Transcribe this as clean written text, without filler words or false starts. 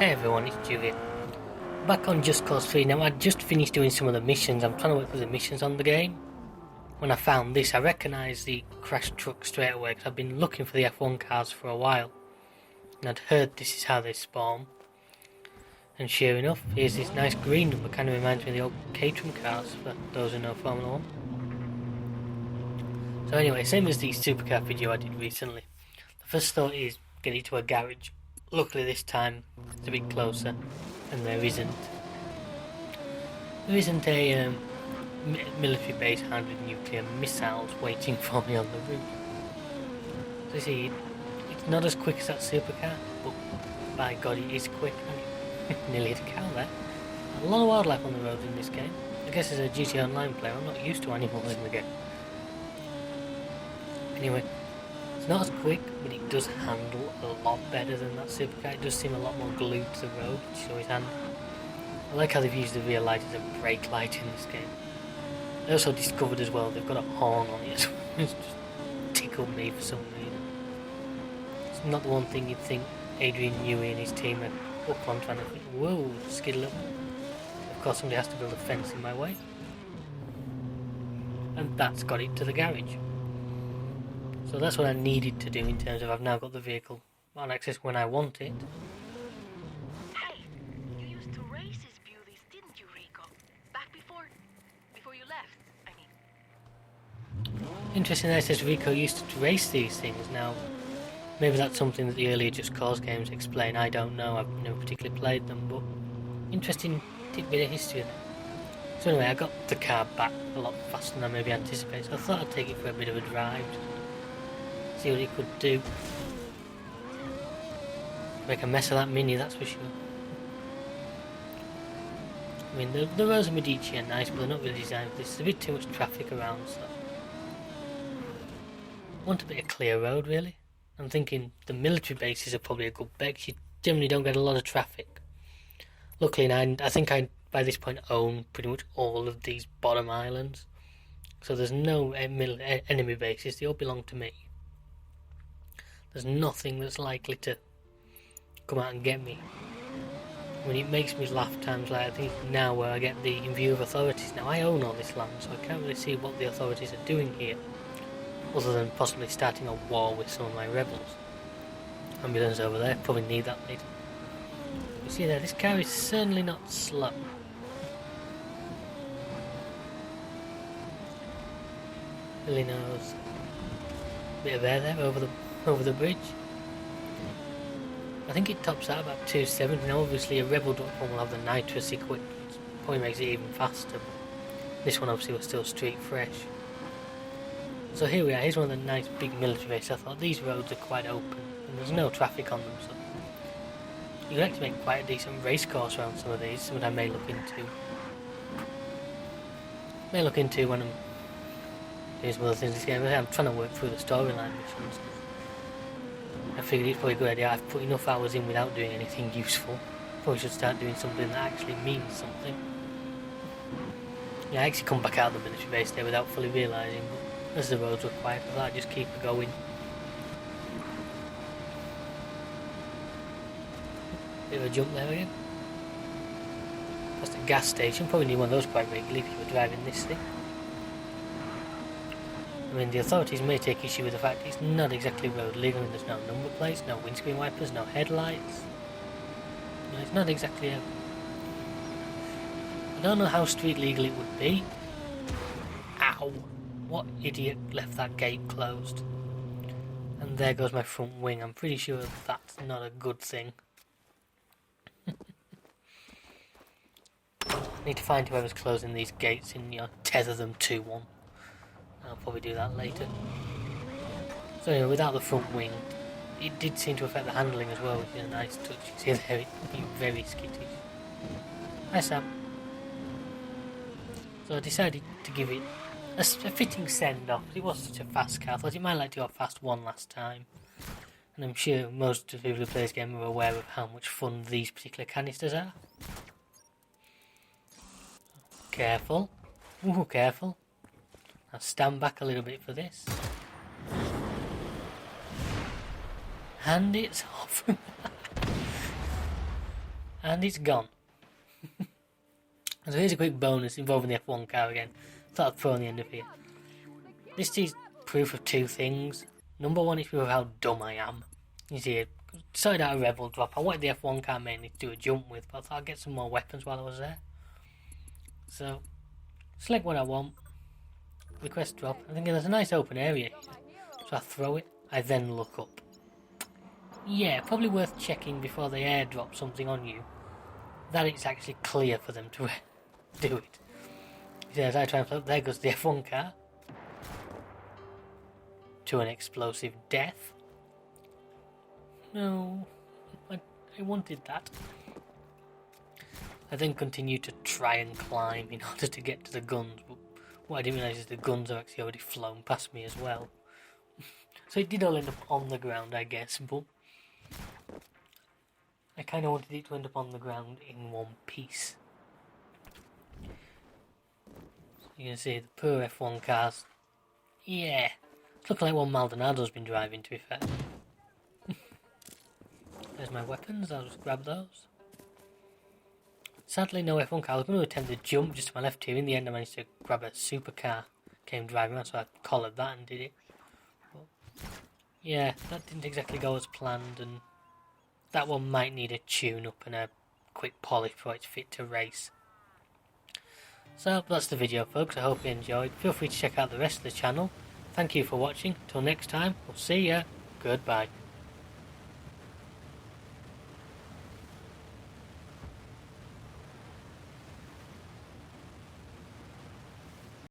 Hey everyone, it's Julian. Back on Just Cause 3 now. I just finished doing some of the missions. I'm trying to work through the missions on the game. When I found this, I recognised the crashed truck straight away because I've been looking for the F1 cars for a while. And I'd heard this is how they spawn. And sure enough, here's this nice green number. Kind of reminds me of the old Caterham cars for those who know Formula 1. So anyway, same as the supercar video I did recently. The first thought is get it to a garage. Luckily this time it's a bit closer, and there isn't. There isn't a military base handling nuclear missiles waiting for me on the route. So you see, it's not as quick as that supercar, but by God it is quick. Nearly hit a cow there. A lot of wildlife on the roads in this game. I guess as a GTA Online player I'm not used to animals in the game. Anyway, it's not as quick, but it does handle a lot better than that supercar. It does seem a lot more glued to the road, which is always handy. I like how they've used the rear light as a brake light in this game. I also discovered as well they've got a horn on it. It's just tickled me for some reason. It's not the one thing you'd think Adrian Newey and his team are up on, trying to think, whoa, skid a little. Of course somebody has to build a fence in my way. And that's got it to the garage. So that's what I needed to do in terms of I've now got the vehicle on access when I want it. Hey, you used to race these beauties, didn't you, Rico? Back before you left, I mean. Interesting that it says Rico used to race these things. Now, maybe that's something that the earlier Just Cause games explain. I don't know, I've never particularly played them, but interesting tidbit of history there. So anyway, I got the car back a lot faster than I maybe anticipated, so I thought I'd take it for a bit of a drive. See what it could do. Make a mess of that Mini, that's for sure. I mean, the roads in Medici are nice, but they're not really designed for this. There's a bit too much traffic around, so I want a bit of clear road, really. I'm thinking the military bases are probably a good bet. You generally don't get a lot of traffic. Luckily, I think I, by this point, own pretty much all of these bottom islands. So there's no enemy bases, they all belong to me. There's nothing that's likely to come out and get me. I mean, it makes me laugh times like I think now where I get the in view of authorities. Now I own all this land, so I can't really see what the authorities are doing here, other than possibly starting a war with some of my rebels. Ambulance over there, probably need that later. You see there, this car is certainly not slow. Really knows. Bit of air there over the bridge. I think it tops out about 270. Now obviously a Rebel one will have the nitrous equipped, probably makes it even faster, but this one obviously was still street fresh. So here we are, here's one of the nice big military bases. I thought these roads are quite open and there's no traffic on them, so you can actually make quite a decent race course around some of these, something I may look into. When I'm doing some other things in this game. I'm trying to work through the storyline missions. I figured it's probably a good idea. I've put enough hours in without doing anything useful. Probably should start doing something that actually means something. Yeah, I actually come back out of the military base there without fully realising, but as the roads were quiet, I thought I'd just keep it going. Bit of a jump there again. That's the gas station. Probably need one of those quite regularly if you were driving this thing. I mean, the authorities may take issue with the fact it's not exactly road legal. I mean, there's no number plates, no windscreen wipers, no headlights. No, it's not exactly a... I don't know how street legal it would be. Ow! What idiot left that gate closed? And there goes my front wing. I'm pretty sure that's not a good thing. I need to find whoever's closing these gates and, tether them to one. I'll probably do that later. So anyway, without the front wing, it did seem to affect the handling as well, which is a nice touch. You see there, it'd be very skittish. Hi Sam. So I decided to give it a fitting send-off. It was such a fast car. I thought it might like to go fast one last time. And I'm sure most of the people who play this game are aware of how much fun these particular canisters are. Careful. Ooh, careful. I'll stand back a little bit for this. And it's off. and it's gone. So here's a quick bonus involving the F1 car again. Thought I'd throw on the end of here. This is proof of two things. Number one is proof of how dumb I am. You see, I started out a Rebel drop. I wanted the F1 car mainly to do a jump with, but I thought I'd get some more weapons while I was there. So, select what I want. Request drop. I'm thinking there's a nice open area here. So I throw it. I then look up. Yeah, probably worth checking before they airdrop something on you, that it's actually clear for them to do it. See, as I try and flip, there goes the F1 car. To an explosive death. No, I wanted that. I then continue to try and climb in order to get to the guns, but what I didn't realise is the guns have actually already flown past me as well. So it did all end up on the ground, I guess, but I kind of wanted it to end up on the ground in one piece. So you can see the poor F1 cars. Yeah, it's looking like one Maldonado's been driving, to be fair. There's my weapons, I'll just grab those. Sadly, no F1 car. I was going to attempt the jump just to my left here. In the end, I managed to grab a supercar. Came driving around, so I collared that and did it. But yeah, that didn't exactly go as planned, and that one might need a tune-up and a quick polish before it's fit to race. So, that's the video, folks. I hope you enjoyed. Feel free to check out the rest of the channel. Thank you for watching. Till next time, we'll see ya. Goodbye.